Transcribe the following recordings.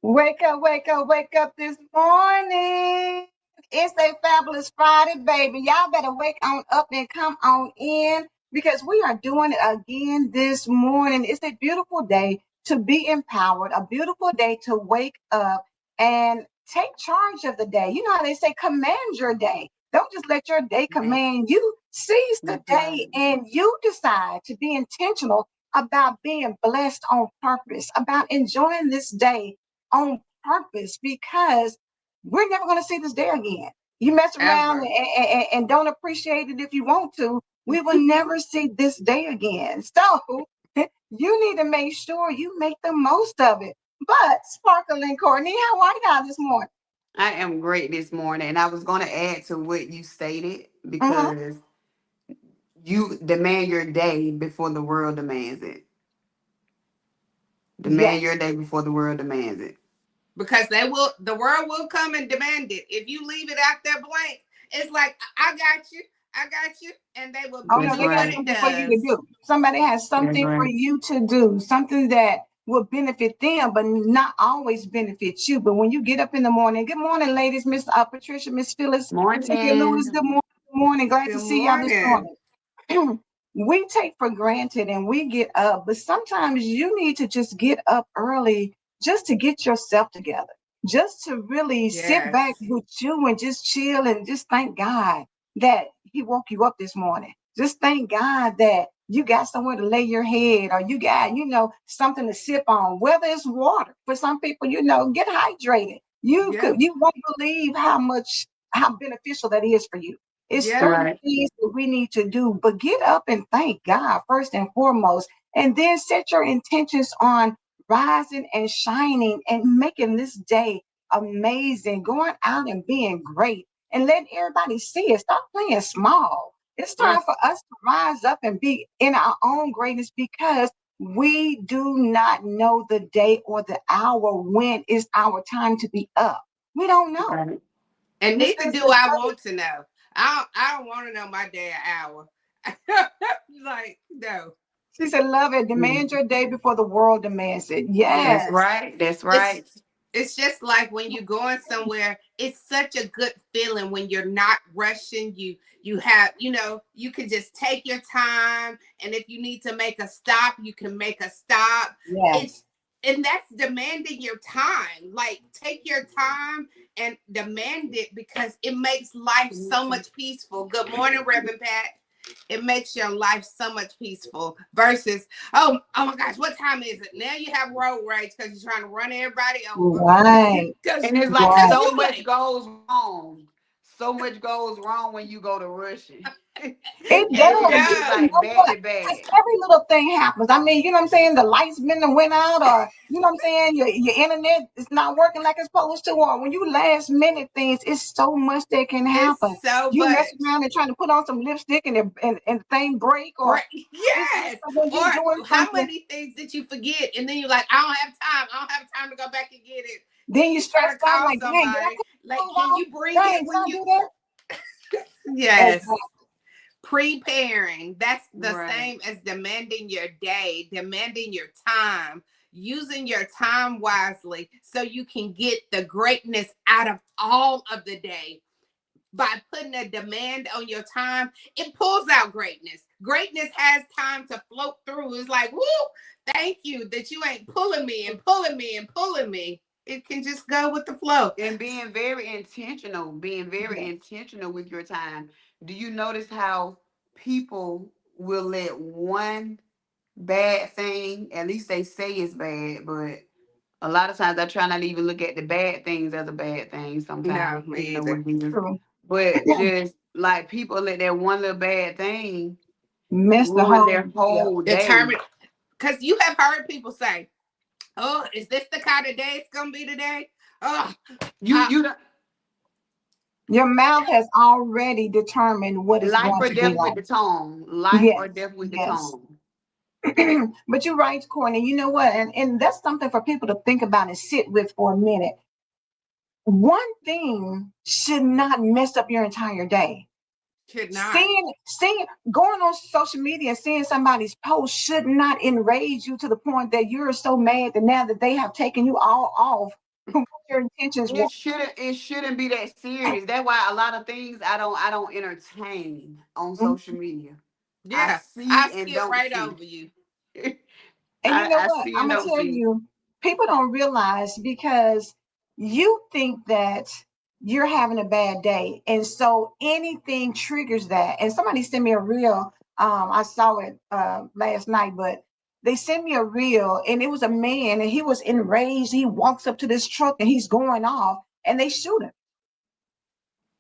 Wake up, wake up, wake up this morning. It's a fabulous Friday, baby. Y'all better wake on up and come on in because we are doing it again this morning. It's a beautiful day to be empowered, a beautiful day to wake up and take charge of the day. You know how they say, command your day. Don't just let your day command you. Seize the day and you decide to be intentional about being blessed on purpose, about enjoying this day on purpose because we're never going to see this day again. You mess around and don't appreciate it if you want to. We will never see this day again. So you need to make sure you make the most of it. But Sparkle and Courtney, how are y'all this morning? I am great this morning. And I was going to add to what you stated Mm-hmm. because you demand your day before the world demands it. Demand Yes. your day before the world demands it. Because the world will come and demand it. If you leave it out there blank, it's like, I got you, and they will Oh no, That's do they got what right. it something for you to does. do. Somebody has That's something for right. you to do, something that will benefit them, but not always benefit you. But when you get up in the morning, good morning, ladies, Miss Patricia, Miss Phyllis, Cynthia Lewis, Morning. good morning, good morning. Glad to Good see y'all this morning. morning. We take for granted and we get up, but sometimes you need to just get up early just to get yourself together, just to really sit back Yes. with you and just chill and just thank God that He woke you up this morning. Just thank God that you got somewhere to lay your head or you got, something to sip on, whether it's water. For some people, get hydrated. Yeah. You won't believe how beneficial that is for you. It's Yeah. certain Right. things that we need to do, but get up and thank God first and foremost, and then set your intentions on rising and shining and making this day amazing, going out and being great and letting everybody see it. Stop playing small. It's time Yes. for us to rise up and be in our own greatness because we do not know the day or the hour when is our time to be up. We don't know. Right. And It's neither just do I want to know. I don't want to know my day an hour. Like, no. She said, love it. Mm. Demand your day before the world demands it. Yes. That's Yes. right. That's It's right. it's just like when you're going somewhere, it's such a good feeling when you're not rushing. You have, you can just take your time, and if you need to make a stop, you can make a stop. Yes. It's and that's demanding your time. Like, take your time and demand it because it makes life so much peaceful. Good morning, Reverend Pat. It makes your life so much peaceful versus, oh my gosh, what time is it? Now you have road rage because you're trying to run everybody over. Right. Because And it's like because Right. so you much late. goes wrong. So much goes wrong when you go to rushing. It It does. Everything But is you does. like know back what? to Because back. every little thing happens. I mean, you know what I'm saying? The lights been and went out, or you know what I'm saying? Your internet is not working like it's supposed to, or when you last minute things, it's so much that can happen. It's so You mess much. around and trying to put on some lipstick and the thing break, or Right. it's Yes. when Or you doing how something, many things did you forget? And then you're like, I don't have time. I don't have time to go back and get it. Then then you you try stressed to out call like, dang, did I somebody. cut Like, the stove can off? you bring Dang, it did when I you do that? Yes. Exactly. preparing. That's the Right. same as demanding your day, demanding your time, using your time wisely so you can get the greatness out of all of the day. By putting a demand on your time, it pulls out greatness. Greatness has time to float through. It's like, woo, thank you that you ain't pulling me and pulling me and pulling me. It can just go with the flow. And being very Yes. intentional with your time. Do you notice how people will let one bad thing, at least they say it's bad, but a lot of times I try not to even look at the bad things as a bad thing No, sometimes, me even though what either. it is. True. But just like people let that one little bad thing Miss the ruin whole. their Yeah. whole day. Determined. Because you have heard people say, oh, is this the kind of day it's going to be today? Oh, You uh, you don't- Your mouth has already determined what it's life going or to be death with like. the tongue. Life or Yes. death with the Yes. tongue. But you're right, Courtney. You know what? And that's something for people to think about and sit with for a minute. One thing should not mess up your entire day. should not. Seeing, going on social media and seeing somebody's post should not enrage you to the point that you're so mad that now that they have taken you all off, what your intentions were. It shouldn't be that serious. That's why a lot of things I don't entertain on Mhm. social media. I Yeah, I see and skip don't right see. over you. I, And you know I what? see I'm and gonna don't tell see. you, people don't realize because you think that you're having a bad day, and so anything triggers that. And somebody sent me a reel. I saw it last night, but they sent me a reel, and it was a man, and he was enraged. He walks up to this truck, and he's going off, and they shoot him.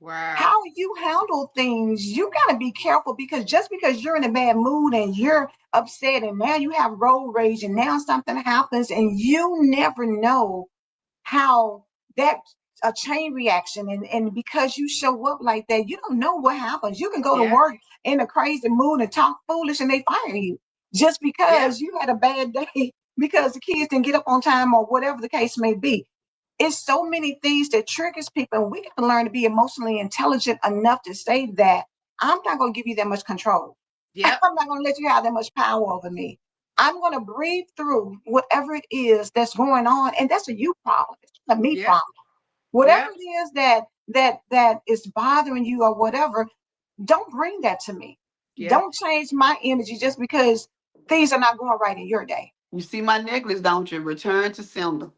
Wow. How you handle things, you got to be careful because just because you're in a bad mood and you're upset and now you have road rage and now something happens and you never know how that a chain reaction and because you show up like that, you don't know what happens. You can go to Yeah. work in a crazy mood and talk foolish and they fire you just Yeah. because you had a bad day because the kids didn't get up on time or whatever the case may be. It's so many things that triggers people, and we got to learn to be emotionally intelligent enough to say that I'm not going to give you that much control. Yep. I'm not going to let you have that much power over me. I'm going to breathe through whatever it is that's going on, and that's a you problem. It's not a me Yep. problem. Whatever Yep. it is that is bothering you or whatever, don't bring that to me. Yep. Don't change my energy just because things are not going right in your day. You see my necklace, don't you? Return to sender.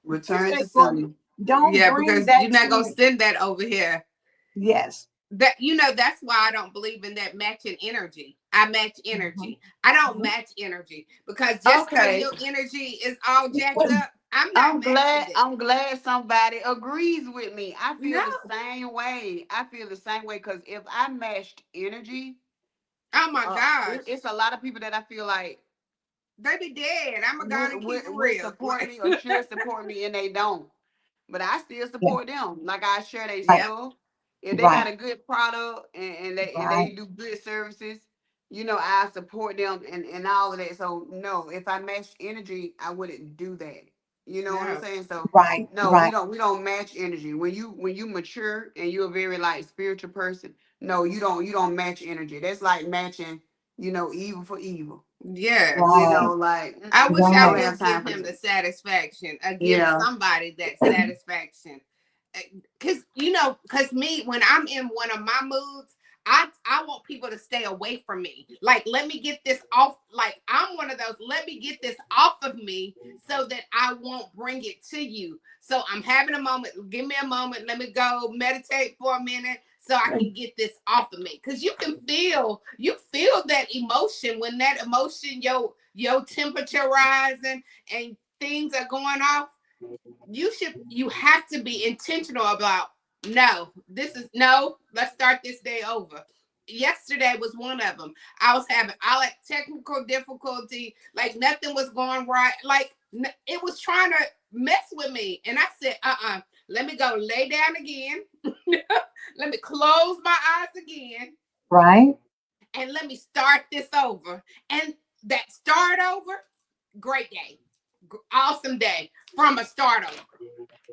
What you Return say, to Courtney? sender. Don't Yeah, bring because that you're to not gonna me. send that over here. Yes. That that's why I don't believe in that matching energy. I match Mhm. energy. I don't Mhm. match energy because just because Okay. your energy is all jacked up, I'm not I'm matching glad it. I'm glad somebody agrees with me. I feel No. the same way. I feel the same way because if I matched energy, Oh my it's gosh. a lot of people that I feel like They be dead. I'm gonna go would, and keep would, it would real. support me or should support me and they don't. But I still Yeah. support them. Like I share their Right. Yep. stuff. If they got Right. a good product and they Right. do good services, I support them and all of that. So no, if I matched energy, I wouldn't do that. You know what I'm No. saying? So Right. no, we Right. don't match energy. When you mature and you're a very like spiritual person, no, you don't match energy. That's like matching, evil for evil. Yes. Right. Like I wish I I don't Right. have would give time for him the that. satisfaction, give Yeah. somebody that satisfaction. Because me, when I'm in one of my moods, I want people to stay away from me. Like, let me get this off. Like, I'm one of those, let me get this off of me so that I won't bring it to you. So I'm having a moment. Give me a moment. Let me go meditate for a minute so I can get this off of me. Because you feel that emotion when that emotion, your temperature rising and things are going off. You have to be intentional about, no, this is no, let's start this day over. Yesterday was one of them. I was having all that technical difficulty, like nothing was going right, like it was trying to mess with me, and I said, let me go lay down again. Let me close my eyes again, Right. and let me start this over. And that start over, great day, awesome day from a start over.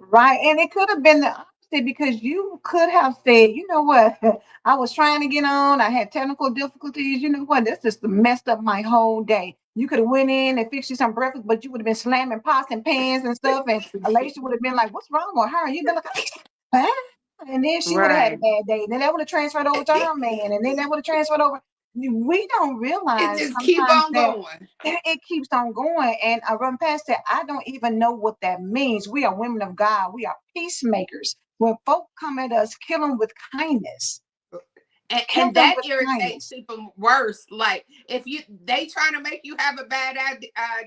Right. And it could have been the opposite. it because you could have said, you know what, I was trying to get on, I had technical difficulties. You know what, this just messed up my whole day. You could have went in and fixed you some breakfast, but you would have been slamming pots and pans and stuff, and Alicia would have been like, "What's wrong with her?" You'd been like, "Huh?" And then she would have had a Right. bad day. Then that would have transferred over to her man, and then that would have transferred over. We don't It realize just keep sometimes on that going. it keeps on going. And I run past that. I don't even know what that means. We are women of God. We are peacemakers. When folk come at us, kill them with kindness. Kill And them that with irritates kindness. people worse. Like if they trying to make you have a bad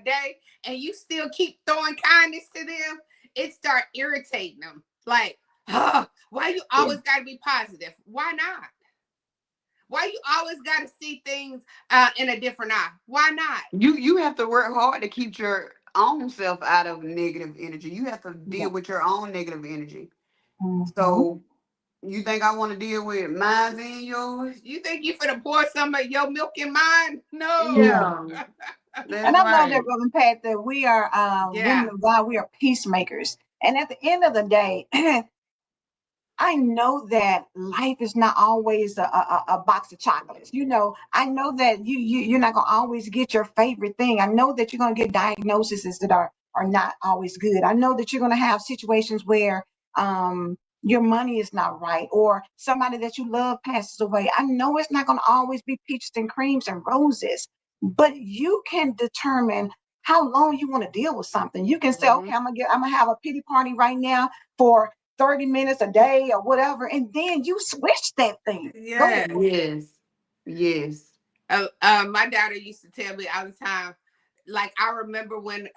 day, and you still keep throwing kindness to them, it start irritating them. Like, why you Yeah. always got to be positive? Why not? Why you always got to see things in a different eye? Why not? You have to work hard to keep your own self out of negative energy. You have to Yeah. deal with your own negative energy. Mm-hmm. So you think I want to deal with mine and yours? You think you finna pour some of your milk in mine? Yeah. No. Yeah, And that's I love that, right. Reverend Pat, that we are women Yeah. of God. We are peacemakers. And at the end of the day, I know that life is not always a box of chocolates. You know, I know that you're not gonna always get your favorite thing. I know that you're gonna get diagnoses that are not always good. I know that you're gonna have situations where your money is not right or somebody that you love passes away. I know it's not gonna always be peaches and creams and roses, but you can determine how long you want to deal with something. You can say, Hmm. okay, I'm gonna have a pity party right now for 30 minutes a day or whatever, and then you switch that thing. Go ahead. Yeah. Yes, yes. My daughter used to tell me all the time. Like I remember when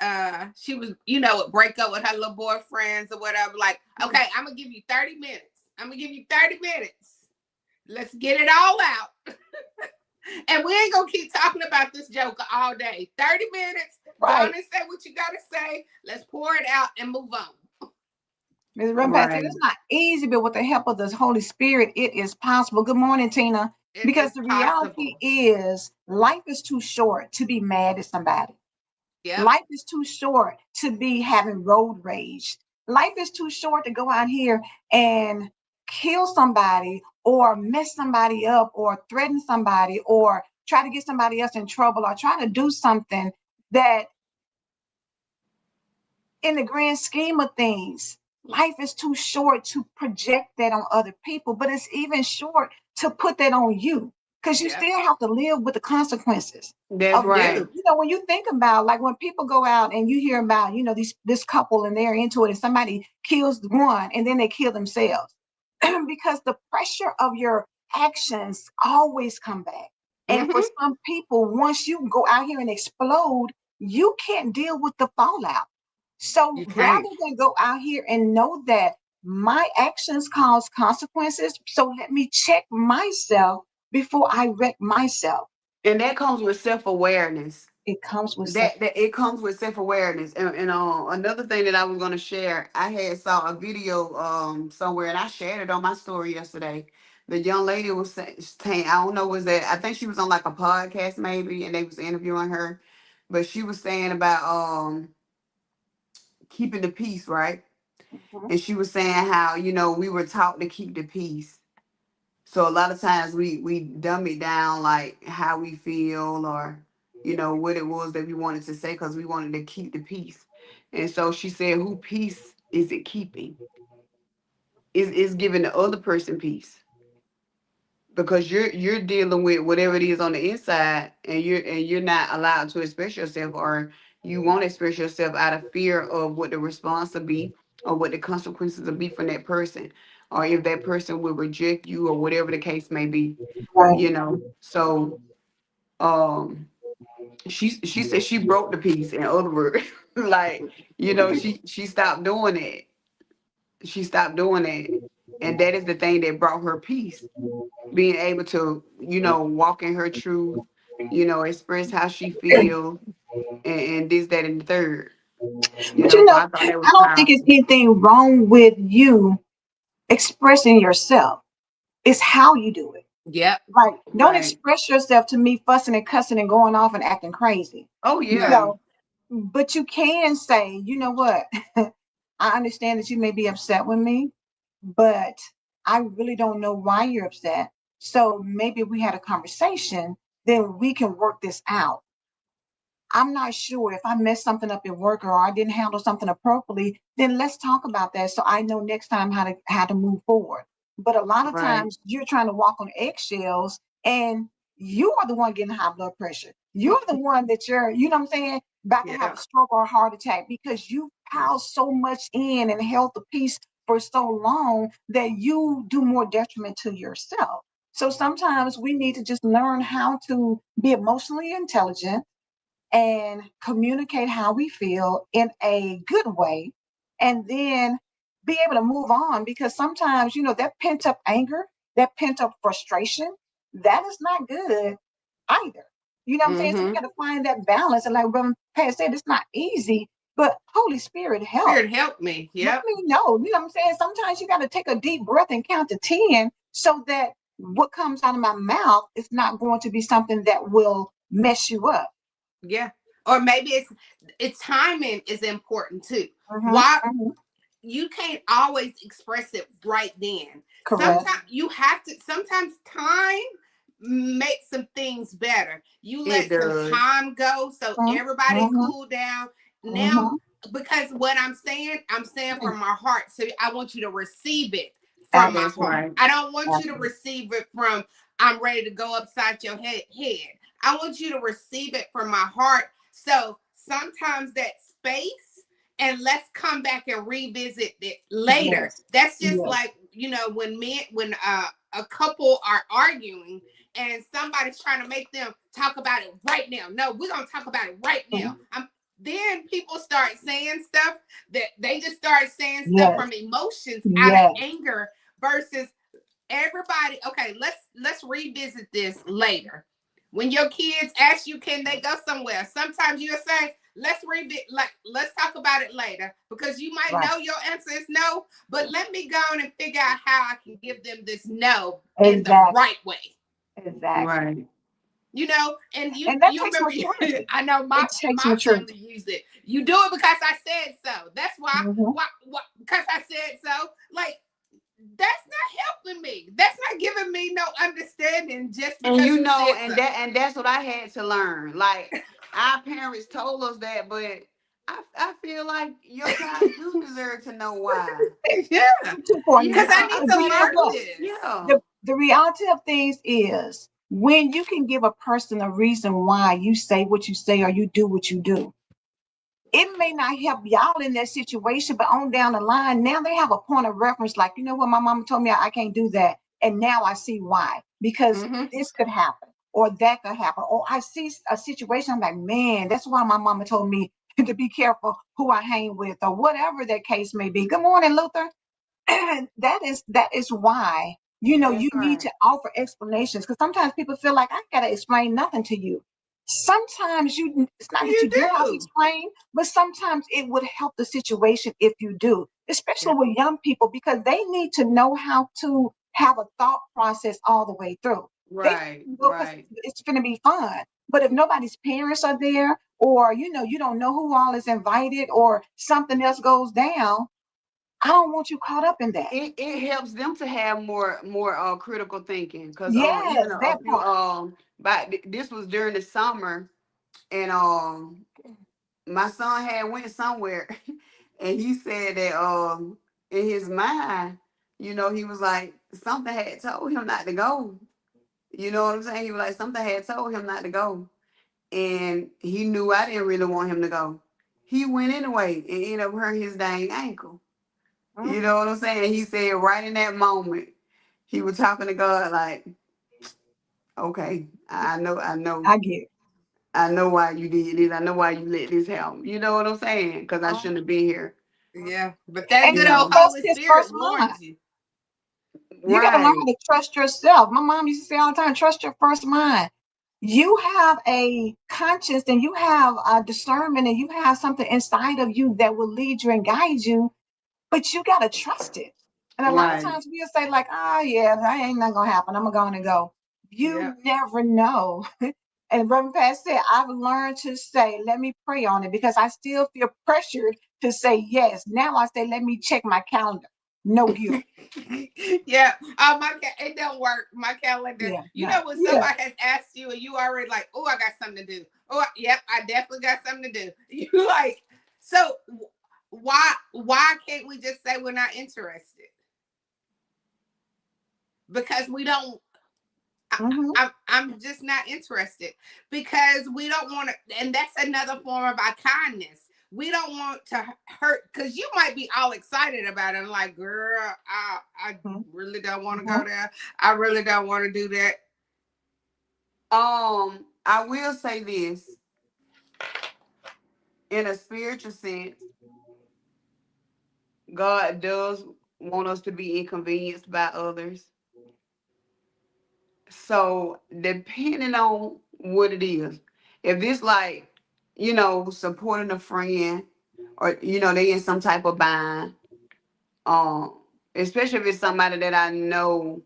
she was, would break up with her little boyfriends or whatever. Like, okay, I'm gonna give you 30 minutes. I'm gonna give you 30 minutes. Let's get it all out. And we ain't gonna keep talking about this joker all day. 30 minutes. Go on Right. and say what you gotta say. Let's pour it out and move on. Ms. Rumpass said Right. it's not easy, but with the help of the Holy Spirit, it is possible. Good morning, Tina. It Because is the reality possible. is life is too short to be mad at somebody. Yep. Life is too short to be having road rage. Life is too short to go out here and kill somebody or mess somebody up or threaten somebody or try to get somebody else in trouble or try to do something that in the grand scheme of things, life is too short to project that on other people, but it's even short to put that on you because you Yep. still have to live with the consequences That's of You that. right. do. You know, when you think about like when people go out and you hear about, this couple and they're into it and somebody kills one and then they kill themselves because the pressure of your actions always come back. And for Hmm. some people, once you go out here and explode, you can't deal with the fallout. So You rather can't. than go out here and know that my actions cause consequences, so let me check myself before I wreck myself. And that comes with self-awareness. It comes with self. That it comes with self-awareness. And another thing that I was gonna share, I had saw a video somewhere and I shared it on my story yesterday. The young lady was saying, I don't know, was that I think she was on like a podcast maybe, and they was interviewing her, but she was saying about keeping the peace, right? Mhm. And she was saying how, we were taught to keep the peace. So a lot of times we dumb it down like how we feel or what it was that we wanted to say because we wanted to keep the peace. And so she said, "Who peace is it keeping? Is giving the other person peace because you're dealing with whatever it is on the inside, and you're not allowed to express yourself, or you won't express yourself out of fear of what the response will be or what the consequences will be from that person, or if that person will reject you or whatever the case may be." Right. So she said she broke the piece, in other words. Like, she stopped doing it. She stopped doing it. And that is the thing that brought her peace. Being able to, walk in her truth, express how she feels, and this, that, and the third. But So I thought that was I don't think it's powerful. anything wrong with you expressing yourself. It's how you do it. Yep. Like, don't Right. express yourself to me fussing and cussing and going off and acting crazy. Oh You yeah. Right. know, but you can say, you know what? I understand that you may be upset with me, but I really don't know why you're upset. So maybe if we had a conversation, then we can work this out. I'm not sure if I messed something up at work or I didn't handle something appropriately, then let's talk about that so I know next time how to move forward. But a lot of Right. times you're trying to walk on eggshells and you are the one getting high blood pressure. You're the one that you know what I'm saying, about to have Yeah. a stroke or a heart attack because you piled so much in and held the peace for so long that you do more detriment to yourself. So sometimes we need to just learn how to be emotionally intelligent and communicate how we feel in a good way and then be able to move on because sometimes that pent up anger, that pent up frustration, that is not good either. You know what I'm saying? So we Mm-hmm. got to find that balance, and like Reverend Pat said, it's not easy, but Holy Spirit help. Spirit help me. Let Yep. me know. You know what I'm saying? Sometimes you got to take a deep breath and count to 10 so that what comes out of my mouth is not going to be something that will mess you up. Yeah. Or maybe it's timing is important too. Mm-hmm, Why mm-hmm. you can't always express it right then. Correct. Sometimes time makes some things better. You It let some does. time go so everybody Mhm, cool down. Now, mhm. because what I'm saying Yeah, from my heart. So I want you to receive it from my That's absolutely, heart. right. I don't want you to absolutely. receive it from I'm ready to go upside your head. I want you to receive it from my heart. So sometimes that space, and let's come back and revisit it later. Yes, That's just yes. like, when a couple are arguing and somebody's trying to make them talk about it right now. No, we're gonna talk about it right now. Mhm. Then people start saying stuff that they just start saying stuff Yes, from emotions out of yes. anger versus everybody. Okay, let's revisit this later. When your kids ask you can they go somewhere, sometimes you'll say let's talk about it later because you might Right. know your answer is no, but let me go on and figure out how I can give them this no in the Exactly, right way. exactly. Right. And you And that you takes remember. maturity. I know It takes my maturity. family used it. You do it because I said so. That's why. Hmm. Why because I said so. Like, that's not helping me. That's not giving me no understanding just And because you said and so. that's what I had to learn. Like our parents told us that, but I feel like your child do deserve to know why. Yeah, Too, Courtney. because I Yeah, need I to Because learn look, do. this. Yeah. the reality of things is when you can give a person a reason why you say what you say or you do what you do, it may not help y'all in that situation, but on down the line, now they have a point of reference. Like, you know what, my mama told me I can't do that. And now I see why. Because Mm-hmm. this could happen or that could happen. Or I see a situation, I'm like, man, that's why my mama told me to be careful who I hang with or whatever that case may be. Good morning, Luther. That is why you That's need right. to offer explanations because sometimes people feel like I gotta explain nothing to you. Sometimes it's not that You you do have to do. explain, but sometimes it would help the situation if you do, especially Yeah. with young people because they need to know how to have a thought process all the way through. They just Right. go because Right. it's going to be fun. But if nobody's parents are there, or you don't know who all is invited, or something else goes down, I don't want you caught up in that. It helps them to have more critical thinking because Yes, even a that few part. but this was during the summer and my son had went somewhere and he said that in his mind, he was like something had told him not to go. You know what I'm saying? He was like something had told him not to go. And he knew I didn't really want him to go. He went anyway and ended up hurting his dang ankle. Mhm. You know what I'm saying? He said right in that moment, he was talking to God like, okay, I get it. I know why you did this. I know why you let this happen. You know what I'm saying? Because I Mhm. shouldn't have been here. Yeah. But that And good You old know. trust Holy his first Spirit mind. warns you. You got to learn Right. how to trust yourself. My mom used to say all the time, trust your first mind. You have a conscience and you have a discernment and you have something inside of you that will lead you and guide you, but you got to trust it. And a lot of Right. times we'll say, like, oh, yeah, that ain't not going to happen. I'm going to go. Yeah. You never know. And Reverend Pat said, I've learned to say, let me pray on it because I still feel pressured to say yes. Now I say, let me check my calendar. no guilt. Yeah. It don't work. My calendar. Yeah, You no, know when yeah. somebody has asked you and you already like, oh, I got something to do. Oh, yep, I definitely got something to do. You like, so why can't we just say we're not interested? Because we don't. Mm-hmm. I'm just not interested because we don't want to, and that's another form of our kindness. We don't want to hurt because you might be all excited about it. And like, girl, I really don't want to Mm-hmm. go there. I really don't want to do that. I will say this in a spiritual sense, God does want us to be inconvenienced by others. So depending on what it is, if it's like, supporting a friend or they in some type of bind, um, especially if it's somebody that I know,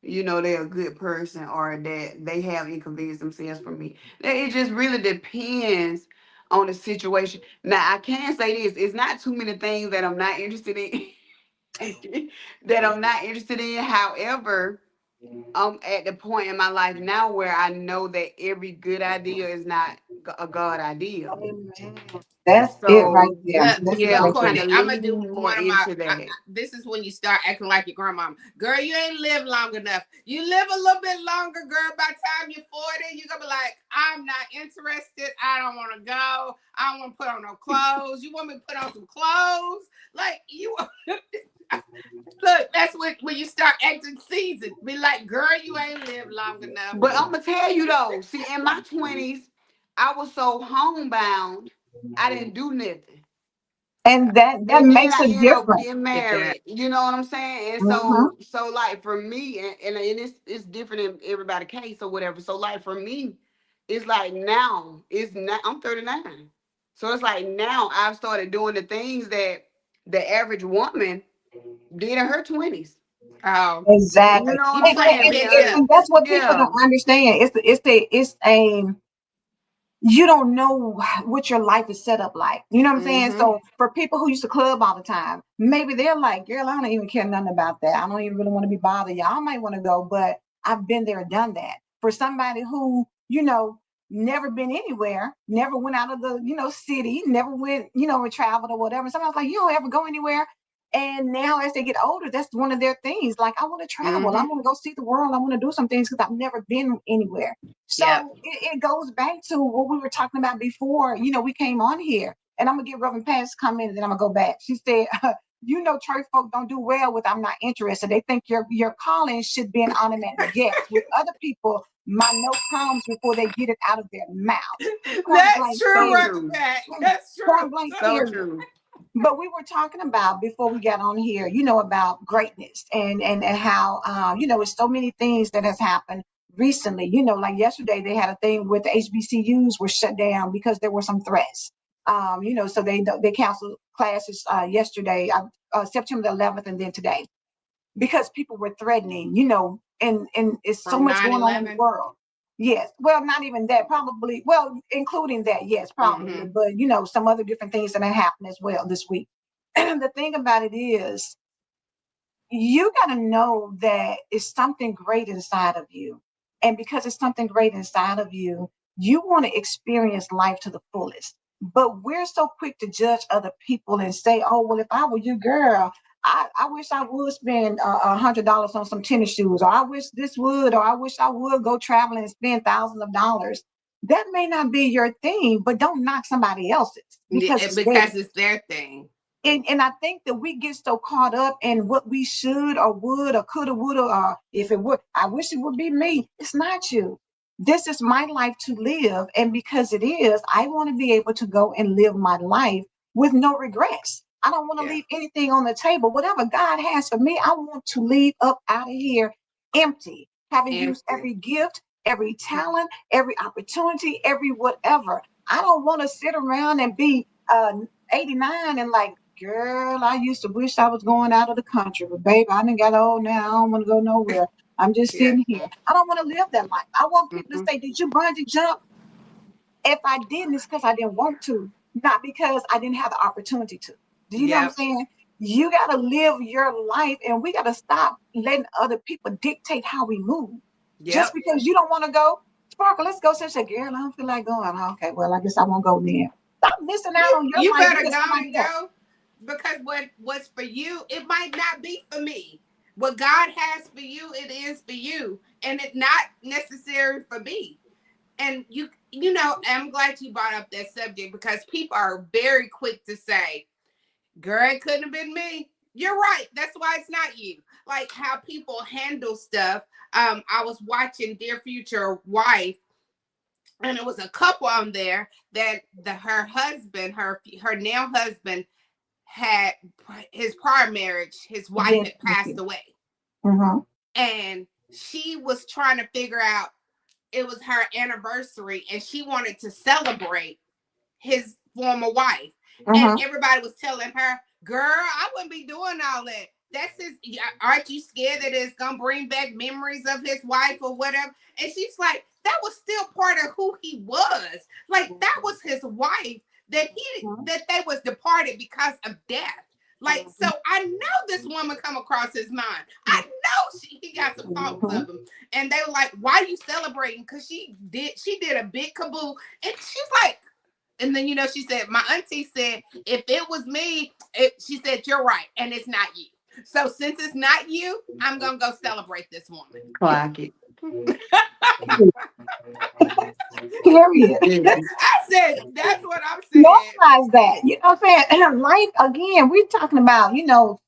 they're a good person or that they have inconvenienced themselves from me. It just really depends on the situation. Now I can say this, it's not too many things that I'm not interested in. That I'm not interested in. However, I'm at the point in my life now where I know that every good idea is not a God idea. Amen. That's it right So there. Look, That's it yeah, look, I'm right kind there. Courtney, of I'm gonna do leaning more one of my. into that. This is when you start acting like your grandma. Girl, you ain't lived long enough. You live a little bit longer, girl. By the time you're 40, you're gonna be like, I'm not interested. I don't want to go. I don't want to put on no clothes. You want me to put on some clothes? Like you. Look, that's when you start acting seasoned. Be like, girl, you ain't lived long enough. But I'm gonna tell you though, see, in my 20s, I was so homebound, I didn't do nothing. And that And then makes I a ended up difference. getting It does. married. You know what I'm saying? And Mm-hmm. so like for me, and it's different in everybody's case or whatever. So like for me, it's like now it's not. I'm 39, so it's like now I've started doing the things that the average woman did in her 20s. Oh, You Exactly. know what you I'm playing saying? catch up. And that's what people Yeah. don't understand. It's a you don't know what your life is set up like. You know what I'm saying? Mm-hmm. So for people who used to club all the time, maybe they're like, girl, I don't even care nothing about that. I don't even really want to be bothered. Y'all might want to go, but I've been there, done that. For somebody who, never been anywhere, never went out of the, city, never went, and traveled or whatever. Somebody's like, you don't ever go anywhere. And now as they get older, that's one of their things. Like, I want to travel. I Mm-hmm. want to go see the world. I want to do some things because I've never been anywhere. Yep. So it goes back to what we were talking about before, we came on here. And I'm going to get Reverend Pat's comment and then I'm going to go back. She said, church folk don't do well with I'm not interested. They think your calling should be an automatic yes. With other people, my no comes before they get it out of their mouth. Point That's blank, true, So period. Reverend true. Pat. That's true. Point blank, So period. true. But we were talking about before we got on here, about greatness and how it's so many things that has happened recently. Like yesterday they had a thing with the HBCUs were shut down because there were some threats. So they canceled classes yesterday, September the 11th, and then today because people were threatening. And it's so From much nine going on in the 11. world. Yes, well, not even that, probably. Well, including that, yes, probably, Mm-hmm. but some other different things that have happened as well this week. And the thing about it is, you got to know that it's something great inside of you. And because it's something great inside of you, you want to experience life to the fullest. But we're so quick to judge other people and say, oh, well, if I were you, girl, I wish I would spend $100 on some tennis shoes, or I wish this would, or I wish I would go traveling and spend thousands of dollars. That may not be your thing, but don't knock somebody else's because it's Because theirs. it's their thing. And I think that we get so caught up in what we should or would or coulda, woulda, or if it would, I wish it would be me. It's not you. This is my life to live. And because it is, I want to be able to go and live my life with no regrets. I don't want to Yeah. leave anything on the table. Whatever God has for me, I want to leave up out of here empty, having used Empty. every gift, every talent, every opportunity, every whatever. I don't want to sit around and be 89 and like, girl, I used to wish I was going out of the country, but babe, I done got old now. I don't want to go nowhere. I'm just Yeah. sitting here. I don't want to live that life. I want people to Mm-hmm. say, did you bungee jump? If I didn't, it's because I didn't want to, not because I didn't have the opportunity to. Do you know what I'm Yep. saying? You got to live your life, and we got to stop letting other people dictate how we move. Just Yep. because you don't want to go, Sparkle, let's go. Say, girl, I don't feel like going. Okay, well, I guess I won't go then. Stop missing out on your You life better because go somebody and else. go, because what's for you, it might not be for me. What God has for you, it is for you, and it's not necessary for me. And you know, I'm glad you brought up that subject, because people are very quick to say, girl, it couldn't have been me. You're right. That's why it's not you. Like how people handle stuff. I was watching Dear Future Wife, and it was a couple on there that her husband, her now husband, had his prior marriage, his wife Yes, had thank passed you. away. Mm-hmm. And she was trying to figure out, it was her anniversary, and she wanted to celebrate his former wife. And Mm-hmm. everybody was telling her, girl, I wouldn't be doing all that. That's his, aren't you scared that it's gonna bring back memories of his wife or whatever? And she's like, that was still part of who he was. Like that was his wife, that they was departed because of death. Like, so Mm-hmm. I know this woman come across his mind. I know he got some thoughts Mm-hmm. of him. And they were like, why are you celebrating? Because she did a big kaboo. And she's like, and then, she said, my auntie said, if it was me, she said, you're right. And it's not you. So since it's not you, I'm going to go celebrate this woman. Clock it. Period. Goodness. I said, that's what I'm saying. Normalize that. You know what I'm saying? Life, again, we're talking about,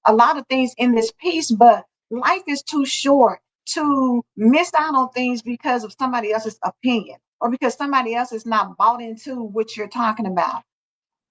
a lot of things in this piece, but life is too short to miss out on things because of somebody else's opinion or because somebody else is not bought into what you're talking about.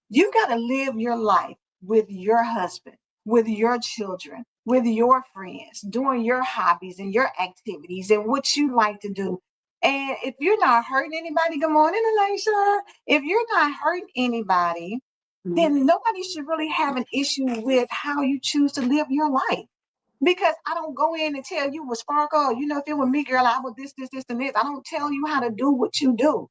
You got to live your life with your husband, with your children, with your friends, doing your hobbies and your activities and what you like to do. And if you're not hurting anybody, good morning, Elisha. If you're not hurting anybody, then nobody should really have an issue with how you choose to live your life. Because I don't go in and tell you with Sparkle, if it were me, girl, I would this, and this. I don't tell you how to do what you do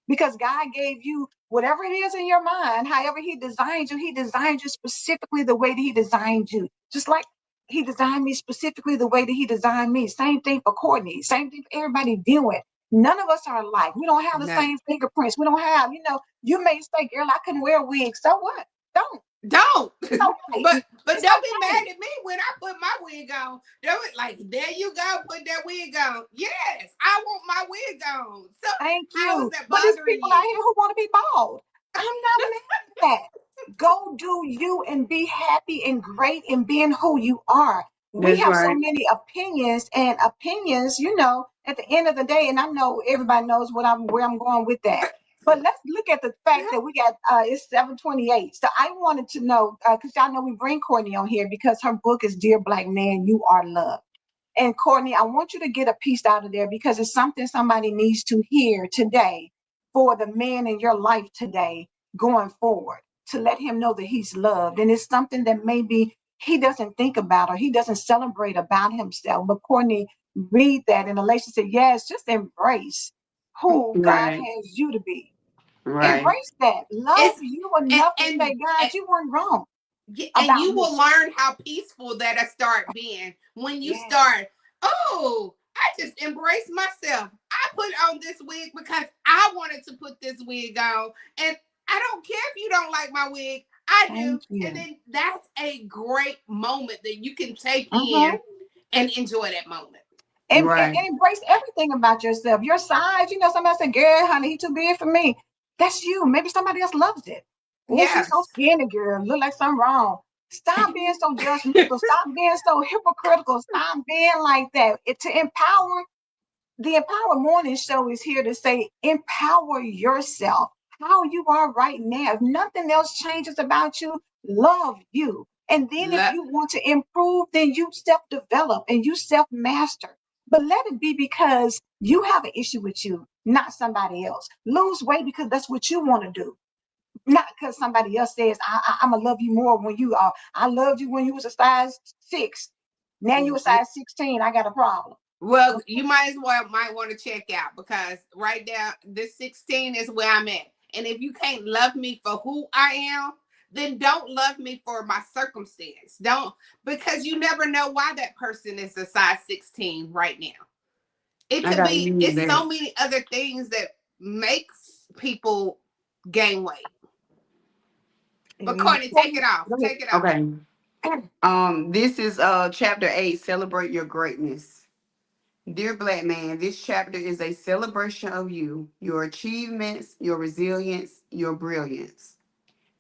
because God gave you whatever it is in your mind, however He designed you specifically the way that He designed you. Just like He designed me specifically the way that He designed me. Same thing for Courtney, same thing for everybody doing. None of us are alike. We don't have the No, same fingerprints. We don't have, you may say, girl, I couldn't wear a wig. So what? Don't. don't. It's okay. but It's don't be mad okay. at me when I put my wig on. Don't it like, there you go, put that wig on. Yes, I want my wig on. So Thank how is you. that But there's bothering people out you? here who want to be bald. I'm not mad at that. Go do you and be happy and great in being who you are. We That's have so right. many opinions and opinions, at the end of the day, and I know everybody knows where I'm going with that. But let's look at the fact that we got it's 7:28. So I wanted to know because y'all know we bring Courtney on here because her book is Dear Black Man, You Are Loved. And Courtney, I want you to get a piece out of there because it's something somebody needs to hear today for the man in your life today going forward to let him know that he's loved. And it's something that maybe he doesn't think about or he doesn't celebrate about himself. But Courtney, read that. And Alicia said, yes, just embrace who God Right. has you to be. Right. Embrace that. Love It's you and enough to say, and God, you weren't wrong and about you me. will learn how peaceful that'll start being when you Yes. start, oh, I just embrace myself. I put on this wig because I wanted to put this wig on, and I don't care if you don't like my wig, I do. Thank And you. then that's a great moment that you can take Mhm. in and enjoy that moment. Right. And embrace everything about yourself. Your size, somebody said, girl, honey, he too big for me. That's you. Maybe somebody else loves it. Oh, she's so Yes. skinny, girl. Look like something wrong. Stop being so judgmental. Stop being so hypocritical. Stop being like that. To empower the Empower Morning Show is here to say empower yourself how you are right now. If nothing else changes about you, love you. And then if Lo- you want to improve, then you self develop and you self master. But let it be because you have an issue with you, not somebody else. Lose weight because that's what you want to do, not because somebody else says, I'm going to love you more when you are. I loved you when you was a size 6. Now you a size 16. I got a problem. well, you might want to check out, because right now this 16 is where I'm at. And if you can't love me for who I am, then don't love me for my circumstance. Don't, because you never know why that person is a size 16 right now. It I could gotta be, use it's that. so many other things that makes people gain weight. But You Courtney, take it off. go Take it off. Okay. This is chapter 8, celebrate your greatness. Dear Black man, this chapter is a celebration of you, your achievements, your resilience, your brilliance.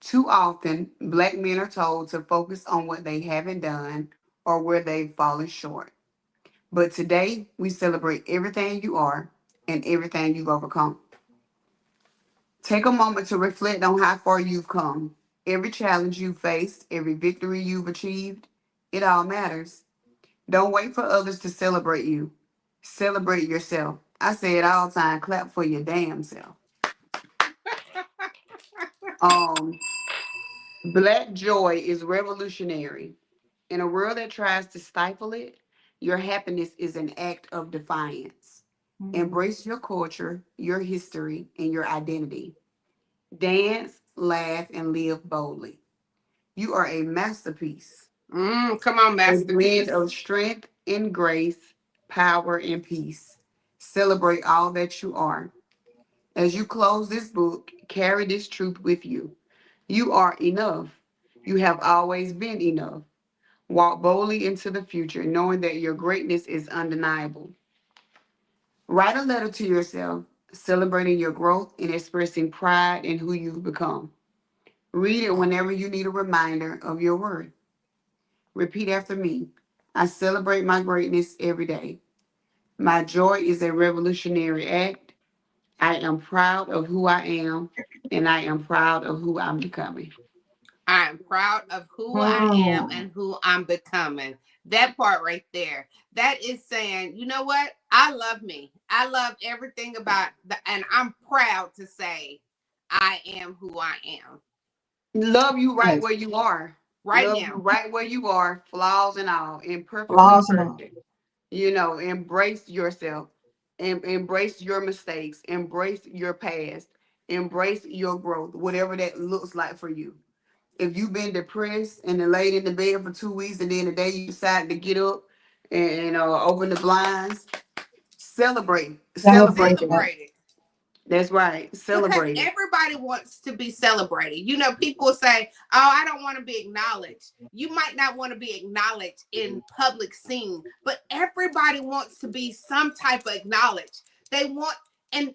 Too often, Black men are told to focus on what they haven't done or where they've fallen short. But today, we celebrate everything you are and everything you've overcome. Take a moment to reflect on how far you've come. Every challenge you faced, every victory you've achieved, it all matters. Don't wait for others to celebrate you. Celebrate yourself. I say it all the time, clap for your damn self. Um, Black joy is revolutionary. In a world that tries to stifle it, your happiness is an act of defiance. ahead. Embrace your culture, your history, and your identity. Dance, laugh, and live boldly. You are a masterpiece, Come on, a blend masterpiece. of strength and grace, power and peace. Celebrate all that you are. As you close this book, carry this truth with you. You are enough. You have always been enough. Walk boldly into the future, knowing that your greatness is undeniable. Write a letter to yourself, celebrating your growth and expressing pride in who you've become. Read it whenever you need a reminder of your worth. Repeat after me. I celebrate my greatness every day. My joy is a revolutionary act. I am proud of who I am, and I am proud of who I'm becoming. I am proud of who I am Mm. and who I'm becoming. That part right there. That is saying, you know what? I love me. I love everything about and I'm proud to say I am who I am Love you right Yes, where you are. right Love you now. right where you are, flaws and all, imperfectly flaws and all. perfect. Embrace yourself, embrace your mistakes, embrace your past, embrace your growth, whatever that looks like for you. If you've been depressed and then laid in the bed for 2 weeks and then the day you decide to get up and open the blinds, celebrate Celebrate that. it. Celebrate it. That's right, Because celebrate it. everybody wants to be celebrated. You know, people say, "Oh, I don't want to be acknowledged." You might not want to be acknowledged in public scene, but everybody wants to be some type of acknowledged. They want, and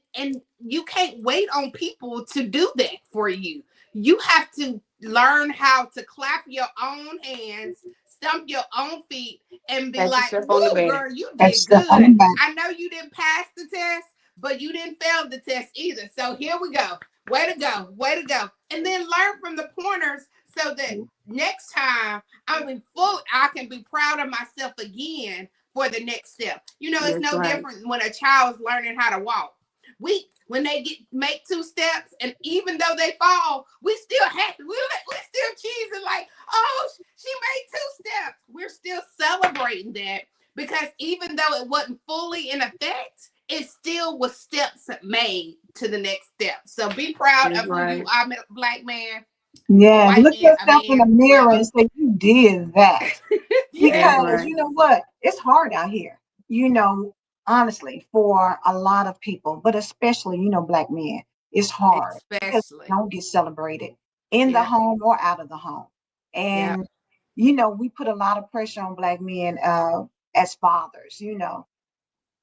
you can't wait on people to do that for you. You have to learn how to clap your own hands, stump your own feet, and be Pat like, yourself on the "Woo, back. girl, you That's did stuff on the good. back. I know you didn't pass the test, but you didn't fail the test either. So here we go. Way to go. Way to go. And then learn from the pointers so that next time I can be proud of myself again for the next step. You know, it's That's no right. different when a child's learning how to walk. We when they make 2 steps and even though they fall, we still happy. We still cheesing like, oh, she made 2 steps. We're still celebrating that because even though it wasn't fully in effect, it still was steps made to the next step. So be proud That's of who you right. are, black man or Yes, white look man, a yourself in the man, mirror whoever. and say you did that. That's Yes, Because right. you know what? It's hard out here, you know, honestly, for a lot of people, but especially, Black men. It's hard because we especially. don't get celebrated in the Yeah, home or out of the home. yeah. And, we put a lot of pressure on Black men as fathers,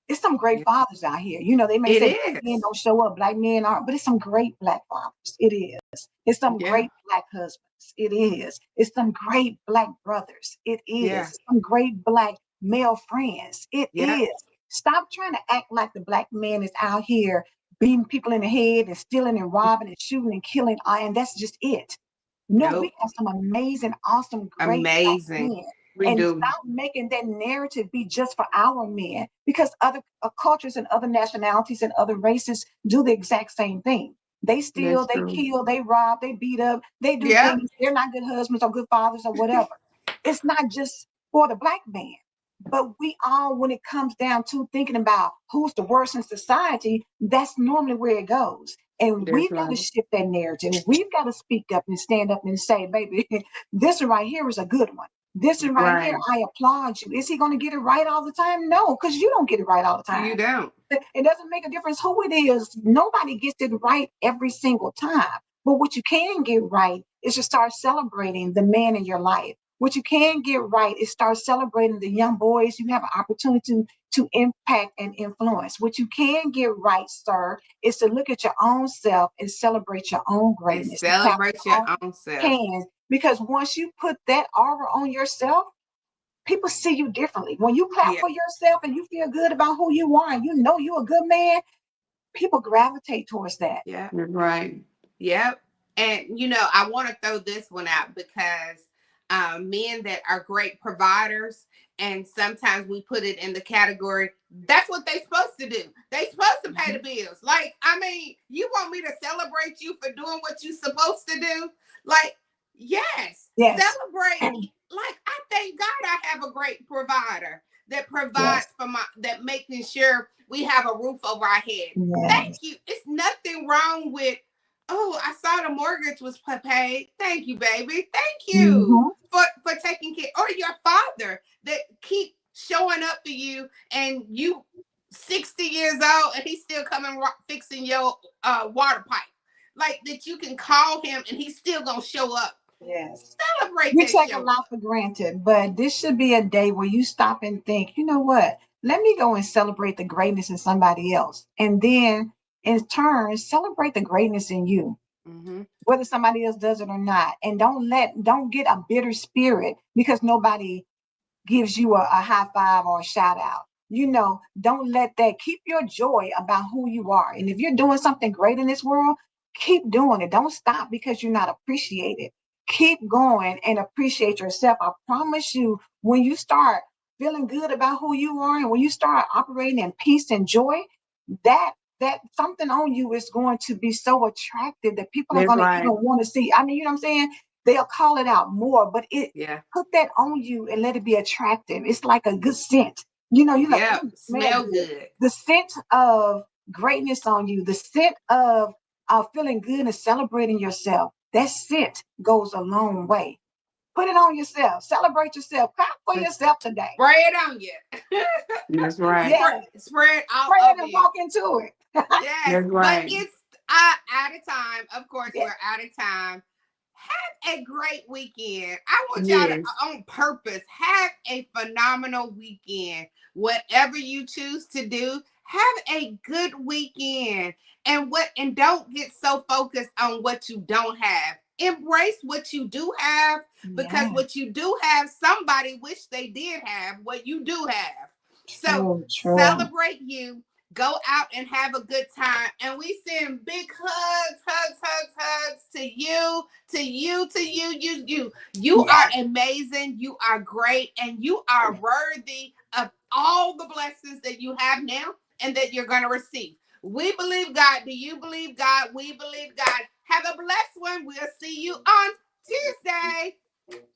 it's some great Yeah. fathers out here. They may It say Black men is. don't show up, Black men aren't, but it's some great Black fathers. It is. It's some Yeah, great Black husbands. It is. It's some great Black brothers. It is. yeah, It's some great Black male friends. It yeah. is. Stop trying to act like the Black man is out here beating people in the head and stealing and robbing and shooting and killing, and that's just it. No, we Nope. have some amazing, awesome, great Black Amazing. men. We And do. stop making that narrative be just for our men because other cultures and other nationalities and other races do the exact same thing. They steal, That's they true. kill, they rob, they beat up, they do Yep. things. They're not good husbands or good fathers or whatever. It's not just for the Black man. But we all, when it comes down to thinking about who's the worst in society, that's normally where it goes. And That's we've got to right. shift that narrative. We've got to speak up and stand up and say, baby, this one right here is a good one. This one right here, Right. I applaud you. Is he going to get it right all the time? No, because you don't get it right all the You time. don't. It doesn't make a difference who it is. Nobody gets it right every single time. But what you can get right is to start celebrating the man in your life. What you can get right is start celebrating the young boys you have an opportunity to impact and influence. What you can get right, sir, is to look at your own self and celebrate your own And greatness. To clap celebrate your your own own self. hands. Because once you put that aura on yourself, people see you differently. When you clap Yeah. for yourself and you feel good about who you are and you know you're a good man, people gravitate towards that. Yeah. That's right. Yep. And I want to throw this one out because men that are great providers, and sometimes we put it in the category that's what they supposed to do. They supposed to pay the bills. Like, I mean, you want me to celebrate you for doing what you supposed to do? Like, yes, Yes, celebrate. Like, I thank God I have a great provider that yes, provides for that making sure we have a roof over our head. Thank yes. you. It's nothing wrong with, oh, I saw the mortgage was paid. Thank you, baby. Thank you Mm-hmm. for taking care. Or your father that keep showing up for you, and you 60 years old and he's still coming fixing your water pipe. Like, that you can call him and he's still gonna show up. Yes. Celebrate We that take a show lot up. for granted, but this should be a day where you stop and think, you know what? Let me go and celebrate the greatness in somebody else. And then in turn, celebrate the greatness in you, Mm-hmm. whether somebody else does it or not. And don't get a bitter spirit because nobody gives you a high five or a shout out. Don't let that keep your joy about who you are. And if you're doing something great in this world, keep doing it. Don't stop because you're not appreciated. Keep going and appreciate yourself. I promise you, when you start feeling good about who you are and when you start operating in peace and joy, that that something on you is going to be so attractive that people are That's going to even right. want to see. I mean, you know what I'm saying? They'll call it out more, but Yeah. put that on you and let it be attractive. It's like a good scent. You're like, Yeah. oh, smell Smell good. good. The scent of greatness on you, the scent of feeling good and celebrating yourself. That scent goes a long way. Put it on yourself. Celebrate yourself. Clap for yourself today. Spray it on you. That's right. spray, Yes. spray it all Pray it over and you. walk into it. Yes, That's but right. it's out of time. Of course, Yes. we're out of time. Have a great weekend. I want y'all to, Yes. on purpose, have a phenomenal weekend. Whatever you choose to do, have a good weekend. And don't get so focused on what you don't have. Embrace what you do have, because Yeah. what you do have, somebody wish they did have what you do have. So True, true. celebrate you. Go out and have a good time. And we send big hugs, hugs, hugs, hugs to you, to you, to you, you. You are Yes. amazing. You are great. And you are worthy of all the blessings that you have now and that you're going to receive. We believe God. Do you believe God? We believe God. Have a blessed one. We'll see you on Tuesday.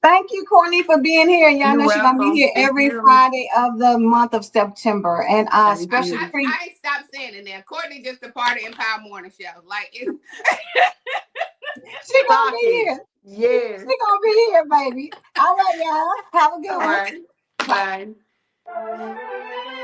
Thank you, Courtney, for being here. Y'all You're know she's gonna be welcome. here Thank every you. Friday of the month of September. And Thank special you. treat. I ain't stopped saying it now. Courtney just a part of Empower Morning Show. Like, it's She gonna Clock be it. here. Yes. She gonna be here, baby. All right, y'all. Have a good All one. right. Bye. Bye.